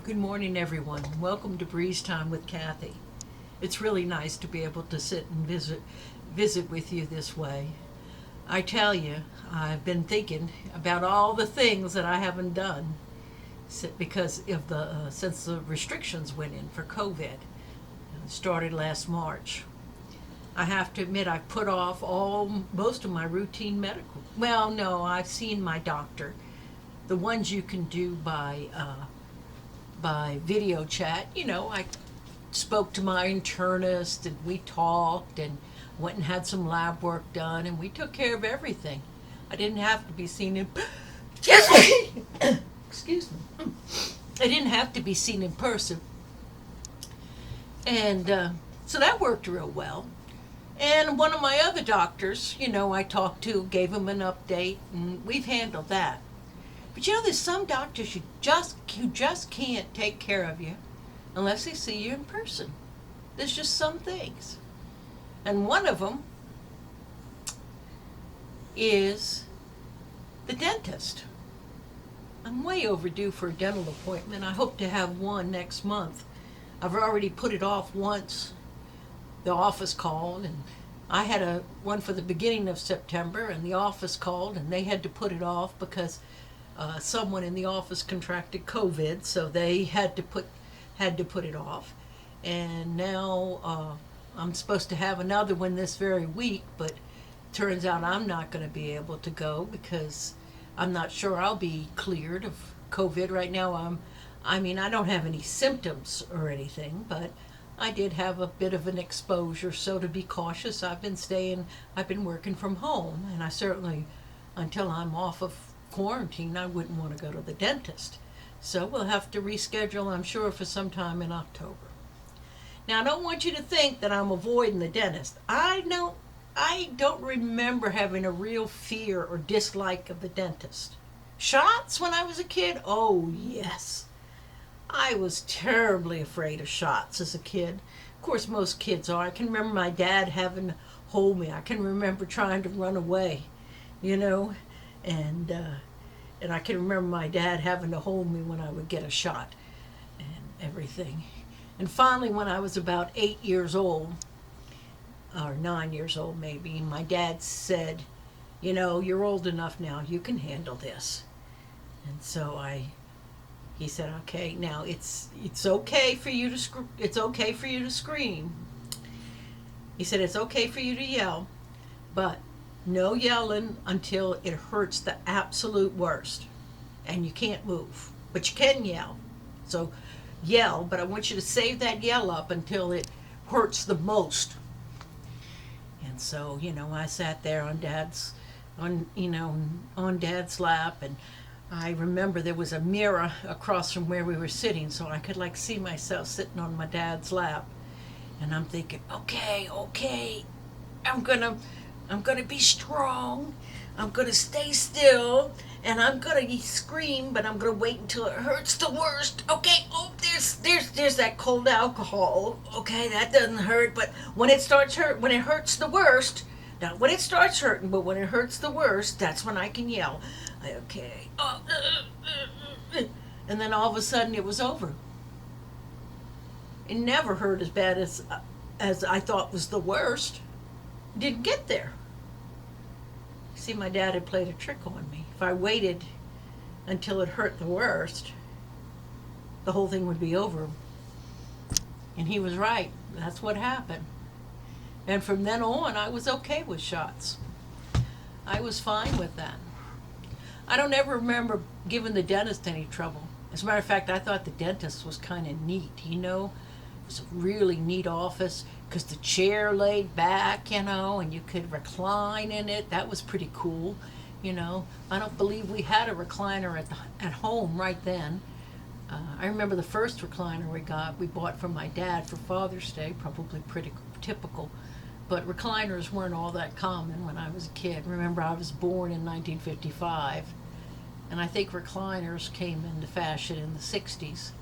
Good morning, everyone. Welcome to BreezeTime with Kathy. It's really nice to be able to sit and visit with you this way. I tell you, I've been thinking about all the things that I haven't done because of the since the restrictions went in for COVID. It started last March. I have to admit I've put off most of my routine medical. Well, no, I've seen my doctor. The ones you can do by video chat. I spoke to my internist and we talked and went and had some lab work done and we took care of everything. I didn't have to be seen in excuse me. I didn't have to be seen in person. And so that worked real well. And one of my other doctors, I talked to, gave him an update, and we've handled that. But there's some doctors who just can't take care of you unless they see you in person. There's just some things. And one of them is the dentist. I'm way overdue for a dental appointment. I hope to have one next month. I've already put it off once. The office called, and I had one for the beginning of September, and the office called, and they had to put it off because someone in the office contracted COVID, so they had to put it off. And now I'm supposed to have another one this very week, but turns out I'm not going to be able to go because I'm not sure I'll be cleared of COVID right now. I don't have any symptoms or anything, but I did have a bit of an exposure, so to be cautious, I've been working from home, and I certainly, until I'm off of quarantine, I wouldn't want to go to the dentist. So we'll have to reschedule, I'm sure, for sometime in October. Now, I don't want you to think that I'm avoiding the dentist. I don't remember having a real fear or dislike of the dentist. Shots when I was a kid? Oh, yes. I was terribly afraid of shots as a kid. Of course, most kids are. I can remember my dad having to hold me. I can remember trying to run away, and I can remember my dad having to hold me when I would get a shot and everything. And finally, when I was about 8 years old, or 9 years old maybe, my dad said, you're old enough now, you can handle this. And so he said, okay, now it's okay for you to it's okay for you to scream. He said it's okay for you to yell, but no yelling until it hurts the absolute worst, and you can't move, but you can yell. So yell, but I want you to save that yell up until it hurts the most. And so I sat there on Dad's lap, and I remember there was a mirror across from where we were sitting, so I could see myself sitting on my dad's lap. And I'm thinking, okay, I'm gonna be strong. I'm gonna stay still, and I'm gonna scream, but I'm gonna wait until it hurts the worst. Okay, there's that cold alcohol. Okay, that doesn't hurt, but when it hurts the worst, not when it starts hurting, but when it hurts the worst, that's when I can yell. Okay. And then all of a sudden it was over. It never hurt as bad as I thought was the worst. Didn't get there. See, my dad had played a trick on me. If I waited until it hurt the worst, the whole thing would be over. And he was right. That's what happened. And from then on, I was okay with shots. I was fine with that. I don't ever remember giving the dentist any trouble. As a matter of fact, I thought the dentist was kind of neat, It was a really neat office because the chair laid back, and you could recline in it. That was pretty cool, I don't believe we had a recliner at home right then. I remember the first recliner we bought from my dad for Father's Day, probably pretty typical. But recliners weren't all that common when I was a kid. Remember, I was born in 1955, and I think recliners came into fashion in the 60s,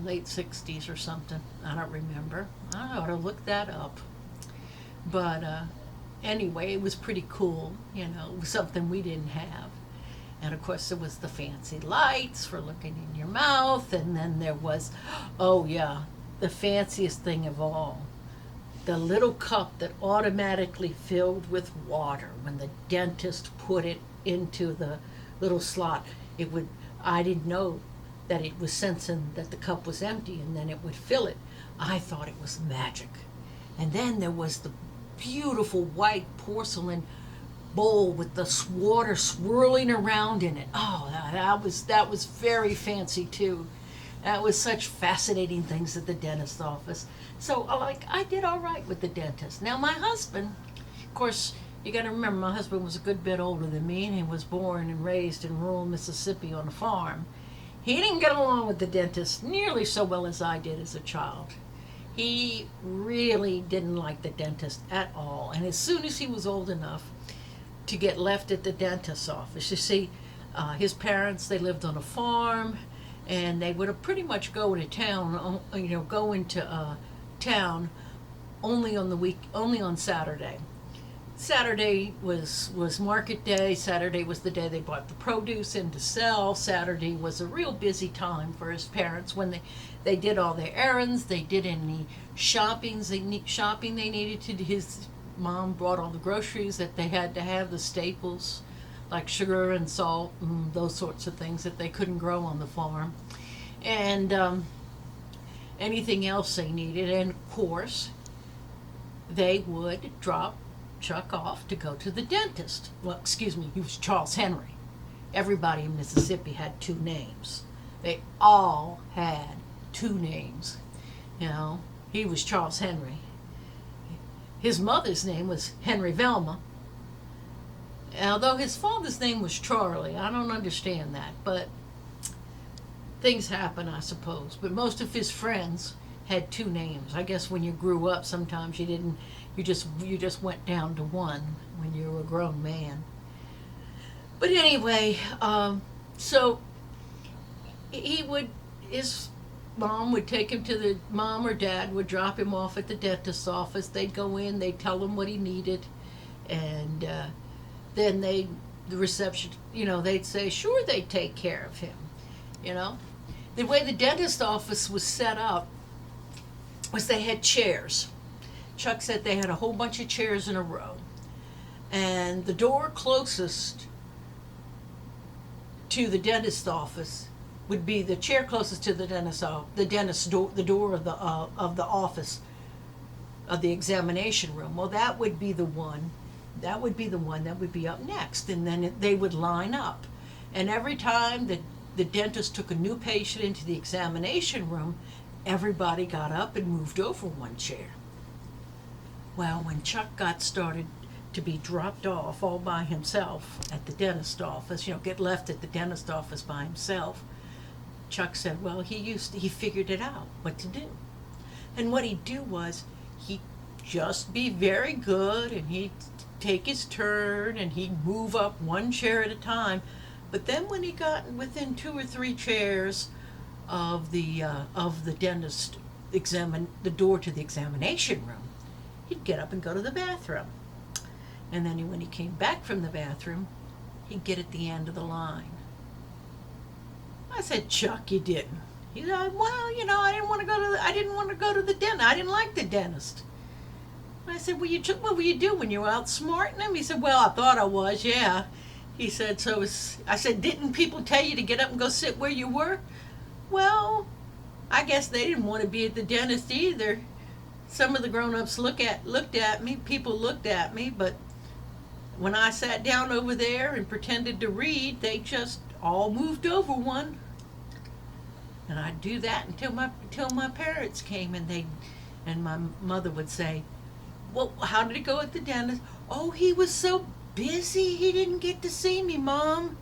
late 60s or something. I don't remember. I ought to look that up. But anyway, it was pretty cool. It was something we didn't have. And of course, there was the fancy lights for looking in your mouth. And then there was, oh yeah, the fanciest thing of all, the little cup that automatically filled with water when the dentist put it into the little slot. It would, I didn't know that it was sensing that the cup was empty, and then it would fill it. I thought it was magic. And then there was the beautiful white porcelain bowl with the water swirling around in it. Oh, that was very fancy too. That was such fascinating things at the dentist's office. So, like, I did all right with the dentist. Now, my husband, of course, you got to remember, my husband was a good bit older than me, and he was born and raised in rural Mississippi on a farm. He didn't get along with the dentist nearly so well as I did as a child. He really didn't like the dentist at all. And as soon as he was old enough to get left at the dentist's office, you see, his parents, they lived on a farm, and they would pretty much go into town, go into town only on Saturday. Saturday was market day. Saturday was the day they bought the produce in to sell. Saturday was a real busy time for his parents when they did all their errands. They did any shopping they needed to do. His mom brought all the groceries that they had to have, the staples like sugar and salt and those sorts of things that they couldn't grow on the farm, and anything else they needed. And of course, they would drop Chuck off to go to the dentist. Well, excuse me, he was Charles Henry. Everybody in Mississippi had two names. They all had two names. He was Charles Henry. His mother's name was Henry Velma. Although his father's name was Charlie. I don't understand that, but things happen, I suppose. But most of his friends had two names. I guess when you grew up, sometimes you just went down to one when you were a grown man. But anyway, so his mom would take him to mom or dad would drop him off at the dentist's office. They'd go in, they'd tell him what he needed, and then the reception, they'd say, sure, they'd take care of him. The way the dentist office was set up was they had chairs. Chuck said they had a whole bunch of chairs in a row. And the door closest to the dentist's office would be the chair closest to the dentist's door, the door of the office of the examination room. Well, that would be the one that would be up next, and then they would line up. And every time the dentist took a new patient into the examination room, everybody got up and moved over one chair. Well, when Chuck got started to be dropped off all by himself at the dentist office, get left at the dentist office by himself, Chuck said, well, he figured it out what to do. And what he'd do was he'd just be very good, and he'd take his turn, and he'd move up one chair at a time. But then when he got within 2 or 3 chairs of the dentist the door to the examination room, he'd get up and go to the bathroom. And then when he came back from the bathroom, he'd get at the end of the line. I said, Chuck, you didn't. He said, well, I didn't want to go to the dentist. I didn't like the dentist. I said, what were you doing? You were outsmarting him? He said, well, I thought I was, yeah. He said, I said, didn't people tell you to get up and go sit where you were? Well, I guess they didn't want to be at the dentist either. Some of the grown-ups looked at me, people looked at me, but when I sat down over there and pretended to read, they just all moved over one. And I'd do that until my parents came, and my mother would say, well, how did it go at the dentist? Oh, he was so busy, he didn't get to see me, Mom.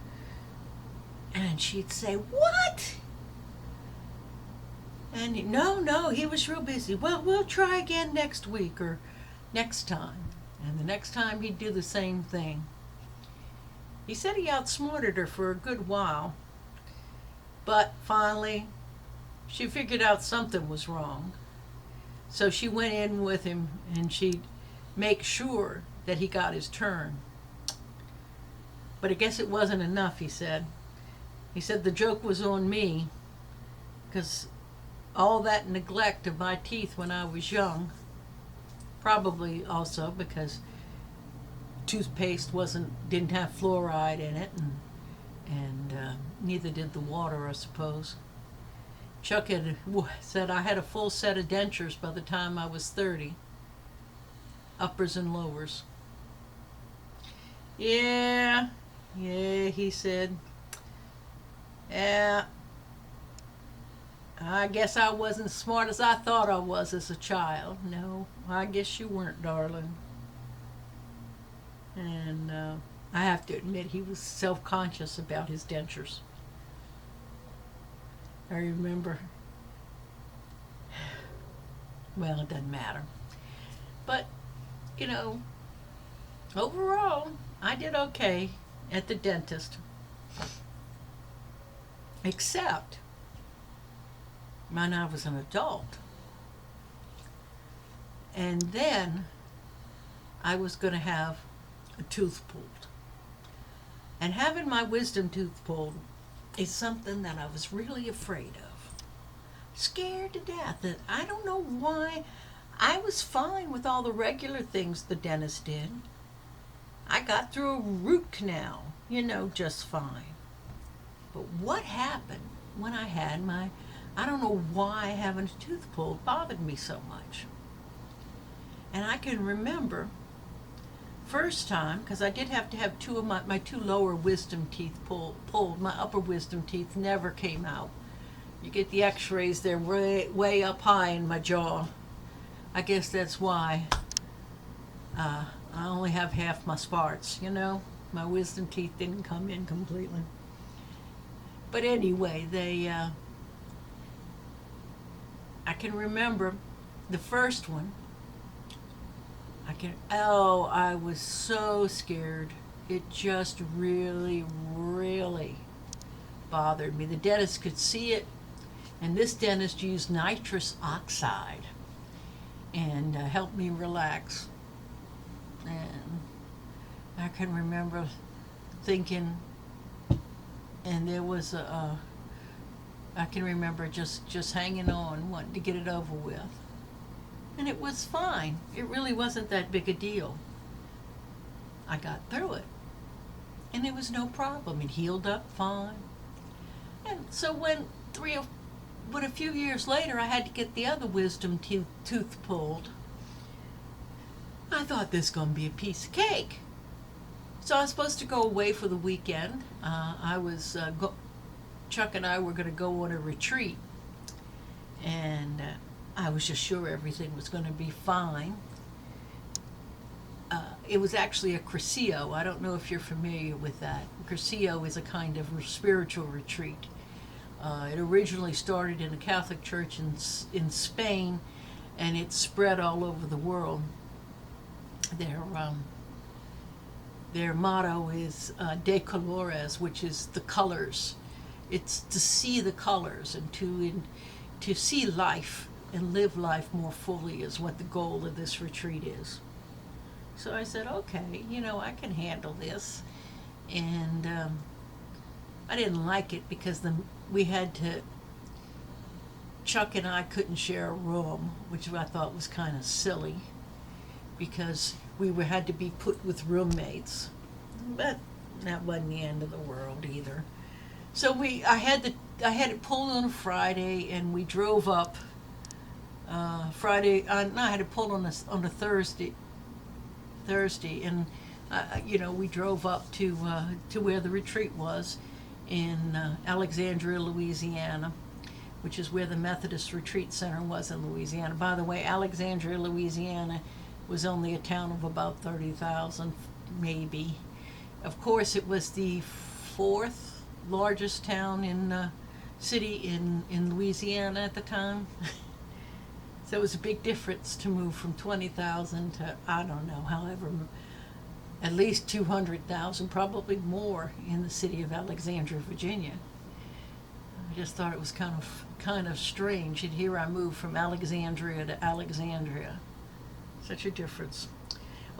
And she'd say, what? And no, he was real busy. Well, we'll try again next week or next time. And the next time he'd do the same thing. He said he outsmarted her for a good while, but finally she figured out something was wrong. So she went in with him, and she'd make sure that he got his turn. But I guess it wasn't enough, he said. He said the joke was on me, because all that neglect of my teeth when I was young, probably also because toothpaste didn't have fluoride in it, and neither did the water, I suppose. Chuck had said I had a full set of dentures by the time I was 30, uppers and lowers. Yeah, he said. Yeah, I guess I wasn't as smart as I thought I was as a child. No, I guess you weren't, darling. And I have to admit, he was self-conscious about his dentures. I remember. Well, it doesn't matter. But, overall, I did okay at the dentist. Except when I was an adult. And then I was going to have a tooth pulled. And having my wisdom tooth pulled is something that I was really afraid of. Scared to death. And I don't know why. I was fine with all the regular things the dentist did. I got through a root canal, just fine. But what happened when I had I don't know why having a tooth pulled bothered me so much. And I can remember first time, because I did have to have two of my two lower wisdom teeth pulled. My upper wisdom teeth never came out. You get the x-rays, they're way up high in my jaw. I guess that's why I only have half my sparts, My wisdom teeth didn't come in completely. But anyway, I can remember the first one. I was so scared. It just really, really bothered me. The dentist could see it, and this dentist used nitrous oxide and helped me relax. And I can remember thinking, and there was I can remember just hanging on, wanting to get it over with. And it was fine. It really wasn't that big a deal. I got through it. And it was no problem. It healed up fine. And so when a few years later I had to get the other wisdom tooth pulled, I thought this was going to be a piece of cake. So I was supposed to go away for the weekend. Chuck and I were going to go on a retreat. And I was just sure everything was going to be fine. It was actually a Cursillo. I don't know if you're familiar with that. Cursillo is a kind of spiritual retreat. It originally started in a Catholic church in Spain, and it spread all over the world. Their motto is De Colores, which is the colors. It's to see the colors and to see life and live life more fully is what the goal of this retreat is. So I said, okay, I can handle this. And I didn't like it because Chuck and I couldn't share a room, which I thought was kind of silly because we had to be put with roommates. But that wasn't the end of the world either. So I had it pulled on a Friday, and we drove up Friday. I had it pulled on a Thursday, and we drove up to where the retreat was in Alexandria, Louisiana, which is where the Methodist Retreat Center was in Louisiana. By the way, Alexandria, Louisiana was only a town of about 30,000, maybe. Of course, it was the fourth largest town city in Louisiana at the time. So it was a big difference to move from 20,000 to, I don't know, however, at least 200,000, probably more, in the city of Alexandria, Virginia. I just thought it was kind of strange. And here I moved from Alexandria to Alexandria. Such a difference.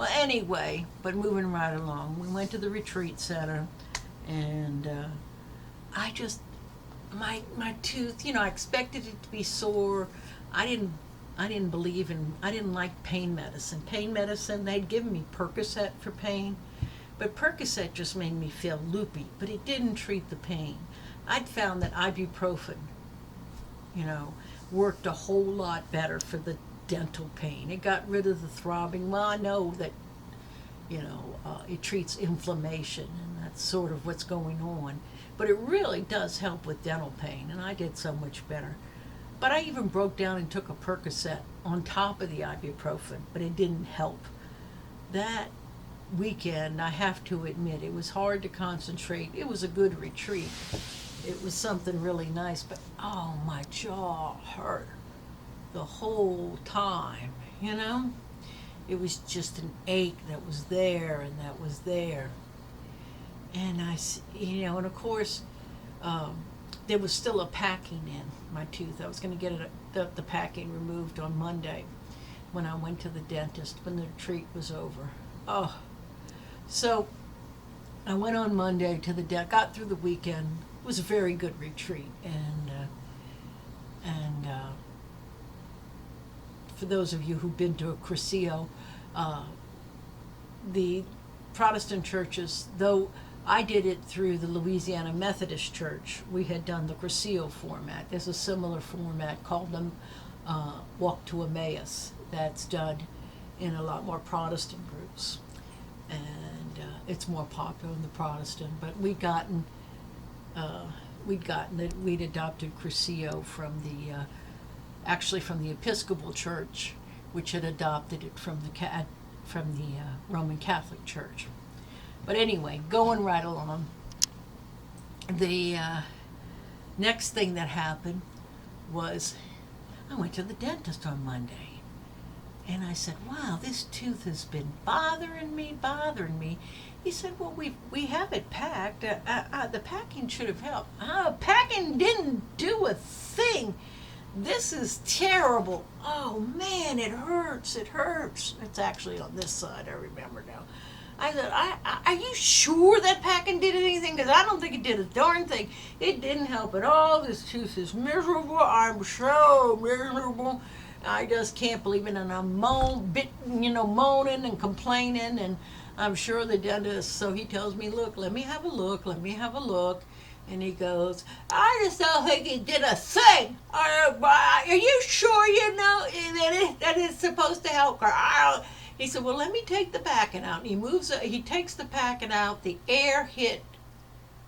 Well, anyway, but moving right along, we went to the retreat center, and I just my tooth. I expected it to be sore. I didn't. I didn't believe in. I didn't like pain medicine. Pain medicine. They'd given me Percocet for pain, but Percocet just made me feel loopy. But it didn't treat the pain. I'd found that ibuprofen, worked a whole lot better for the dental pain. It got rid of the throbbing. Well, I know that, it treats inflammation, and that's sort of what's going on. But it really does help with dental pain, and I did so much better. But I even broke down and took a Percocet on top of the ibuprofen, but it didn't help. That weekend, I have to admit, it was hard to concentrate. It was a good retreat. It was something really nice, but oh, my jaw hurt the whole time, It was just an ache that was there and that was there. And and of course, there was still a packing in my tooth. I was going to get the packing removed on Monday when I went to the dentist when the retreat was over. Oh, so I went on Monday to the dentist, got through the weekend. It was a very good retreat, and for those of you who've been to a Cursillo, the Protestant churches, though I did it through the Louisiana Methodist Church, we had done the Cursillo format. There's a similar format called the Walk to Emmaus that's done in a lot more Protestant groups, and it's more popular in the Protestant. But we'd adopted Cursillo from the Episcopal Church, which had adopted it from the Roman Catholic Church. But anyway, going right along, the next thing that happened was I went to the dentist on Monday, and I said, "Wow, this tooth has been bothering me." He said, "Well, we have it packed. The packing should have helped." Packing didn't do a thing. This is terrible. Oh man, it hurts. It's actually on this side, I remember now. I said, are you sure that packing did anything? Because I don't think it did a darn thing. It didn't help at all. This tooth is miserable. I'm so miserable. I just can't believe it. And I'm moaning and complaining. And I'm sure the dentist, so he tells me, "Look, let me have a look. And he goes, "I just don't think it did a thing. Are you sure that it's supposed to help her?" He said, "Well, let me take the packing out." And he takes the packing out. The air hit.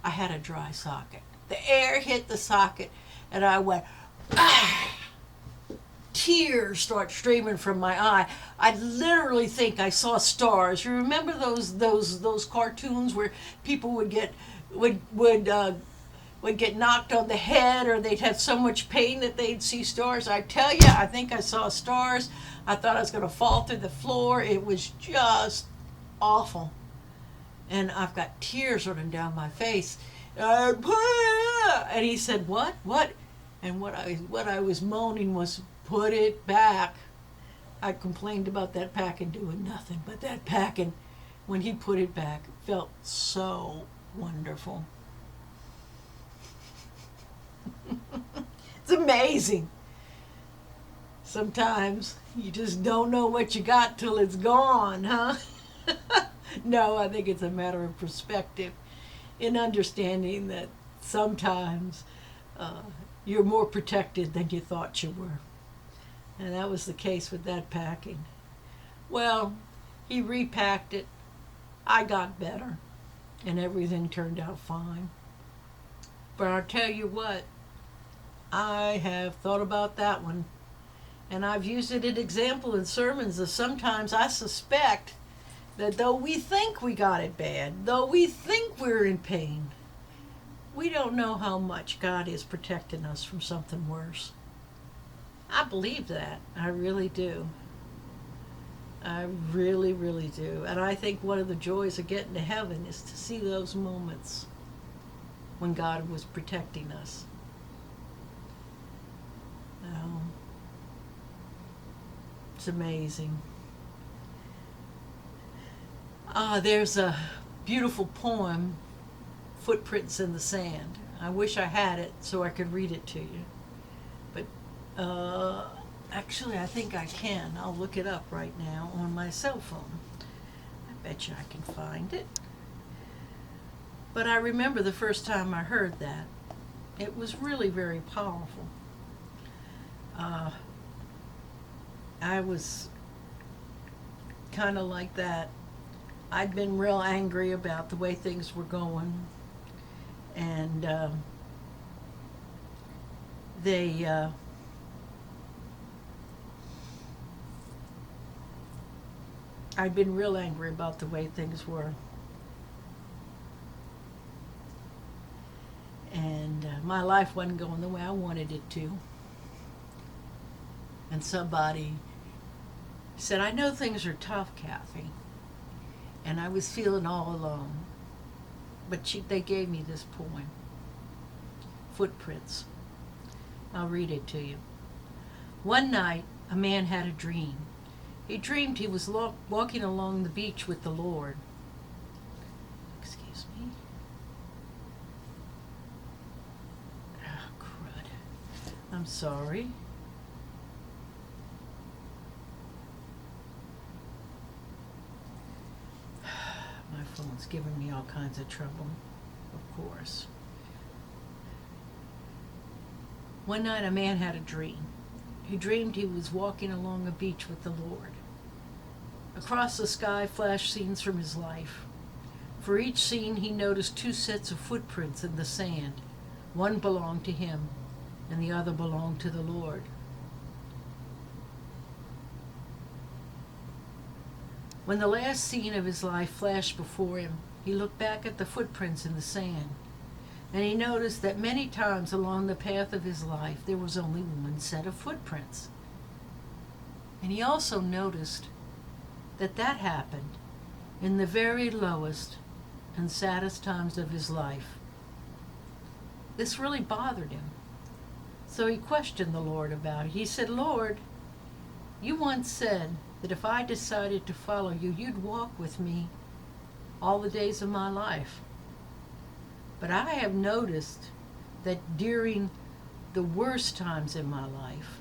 I had a dry socket. The air hit the socket, and I went, ah! Tears start streaming from my eye. I literally think I saw stars. You remember those cartoons where people would get knocked on the head, or they'd have so much pain that they'd see stars? I tell you, I think I saw stars. I thought I was going to fall through the floor. It was just awful. And I've got tears running down my face. And he said, "What? And what I was moaning was, "Put it back." I complained about that packing doing nothing, but that packing, when he put it back, felt so wonderful. It's amazing. Sometimes you just don't know what you got till it's gone, huh? No, I think it's a matter of perspective, in understanding that sometimes you're more protected than you thought you were. And that was the case with that packing. Well, he repacked it. I got better, and everything turned out fine. But I'll tell you what, I have thought about that one, and I've used it as an example in sermons of sometimes I suspect that though we think we got it bad, though we think we're in pain, we don't know how much God is protecting us from something worse. I believe that. I really do. I really, really do. And I think one of the joys of getting to heaven is to see those moments when God was protecting us. It's amazing. There's a beautiful poem, Footprints in the Sand. I wish I had it so I could read it to you. But actually, I think I can. I'll look it up right now on my cell phone. I bet you I can find it. But I remember the first time I heard that. It was really very powerful. I was kind of like that. I'd been real angry about the way things were going, and I'd been real angry about the way things were. And my life wasn't going the way I wanted it to. And somebody said, I know things are tough, Kathy. And I was feeling all alone. But they gave me this poem, Footprints. I'll read it to you. One night, a man had a dream. He dreamed he was walking along the beach with the Lord. Excuse me. Oh, crud. I'm sorry. My phone's giving me all kinds of trouble, of course. One night a man had a dream. He dreamed he was walking along a beach with the Lord. Across the sky flashed scenes from his life. For each scene he noticed two sets of footprints in the sand. One belonged to him, and the other belonged to the Lord. When the last scene of his life flashed before him, he looked back at the footprints in the sand, and he noticed that many times along the path of his life there was only one set of footprints. And he also noticed that happened in the very lowest and saddest times of his life. This really bothered him. So he questioned the Lord about it. He said, Lord, you once said that if I decided to follow you, you'd walk with me all the days of my life. But I have noticed that during the worst times in my life,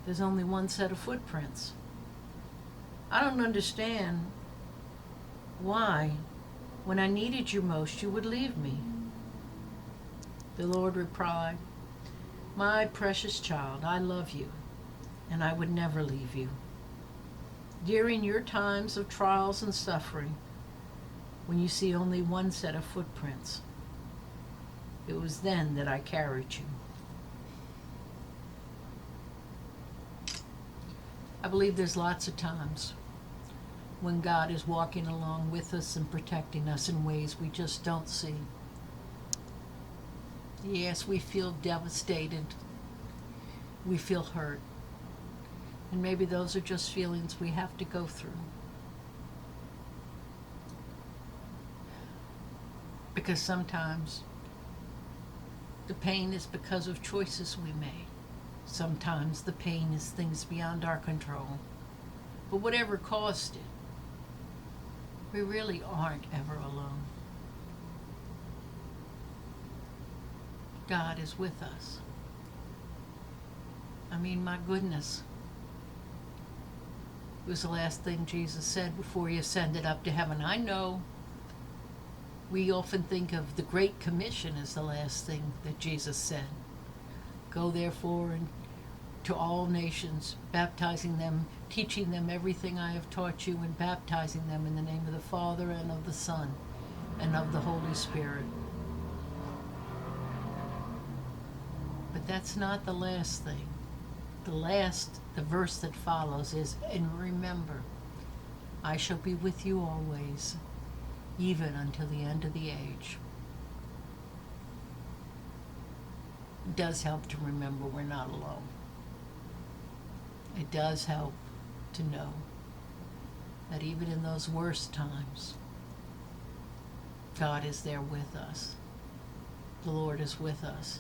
there's only one set of footprints. I don't understand why, when I needed you most, you would leave me. The Lord replied, my precious child, I love you, and I would never leave you. During your times of trials and suffering, when you see only one set of footprints, it was then that I carried you. I believe there's lots of times when God is walking along with us and protecting us in ways we just don't see. Yes, we feel devastated. We feel hurt. And maybe those are just feelings we have to go through. Because sometimes the pain is because of choices we made. Sometimes the pain is things beyond our control. But whatever caused it, we really aren't ever alone. God is with us. I mean, my goodness. It was the last thing Jesus said before he ascended up to heaven. I know we often think of the Great Commission as the last thing that Jesus said. Go therefore and to all nations, baptizing them, teaching them everything I have taught you, and baptizing them in the name of the Father and of the Son and of the Holy Spirit. But that's not the last thing. The verse that follows is, and remember, I shall be with you always, even until the end of the age. It does help to remember we're not alone. It does help to know that even in those worst times, God is there with us. The Lord is with us.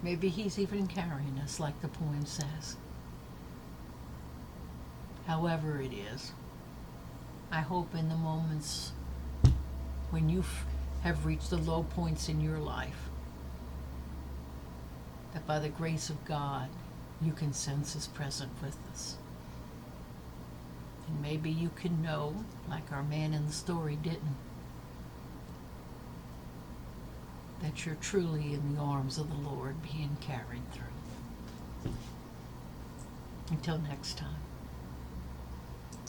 Maybe he's even carrying us, like the poem says. However it is, I hope in the moments when you have reached the low points in your life, that by the grace of God, you can sense His presence with us. And maybe you can know, like our man in the story didn't, that you're truly in the arms of the Lord being carried through. Until next time.